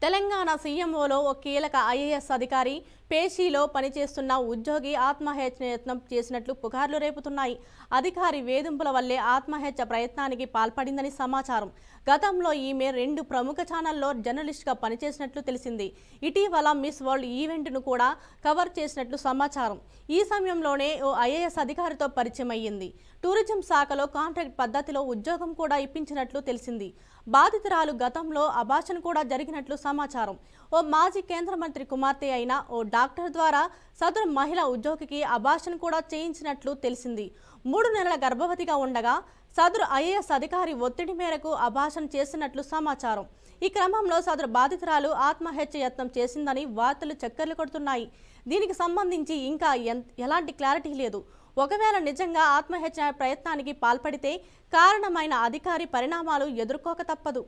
తెలంగాణ సీఎంఓలో ఓ కీలక ఐఏఎస్ అధికారి పేషీలో పనిచేస్తున్న ఉద్యోగి ఆత్మహత్యయత్నం చేసినట్లు పుకార్లు రేపుతున్నాయి. అధికారి వేధింపుల వల్లే ఆత్మహత్య ప్రయత్నానికి పాల్పడిందని సమాచారం. గతంలో ఈమె 2 ప్రముఖ ఛానల్లో జర్నలిస్ట్గా పనిచేసినట్లు తెలిసింది. ఇటీవల మిస్ వరల్డ్ ఈవెంట్ను కూడా కవర్ చేసినట్లు సమాచారం. ఈ సమయంలోనే ఓ ఐఏఎస్ అధికారితో పరిచయం అయ్యింది. టూరిజం శాఖలో కాంట్రాక్ట్ పద్ధతిలో ఉద్యోగం కూడా ఇప్పించినట్లు తెలిసింది. బాధితురాలు గతంలో అబార్షన్ కూడా జరిగినట్లు సమాచారం. ఓ మాజీ కేంద్ర మంత్రి కుమార్తె అయిన ఓ డాక్టర్ ద్వారా సదరు మహిళా ఉద్యోగికి అబార్షన్ కూడా చేయించినట్లు తెలిసింది. 3 నెలల గర్భవతిగా ఉండగా సదరు ఐఏఎస్ అధికారి ఒత్తిడి మేరకు అబార్షన్ చేసినట్లు సమాచారం. ఈ క్రమంలో సదరు బాధితురాలు ఆత్మహత్య యత్నం చేసిందని వార్తలు చక్కర్లు కొడుతున్నాయి. దీనికి సంబంధించి ఇంకా ఎలాంటి క్లారిటీ లేదు. ఒకవేళ నిజంగా ఆత్మహత్య ప్రయత్నానికి పాల్పడితే కారణమైన అధికారి పరిణామాలు ఎదుర్కోక తప్పదు.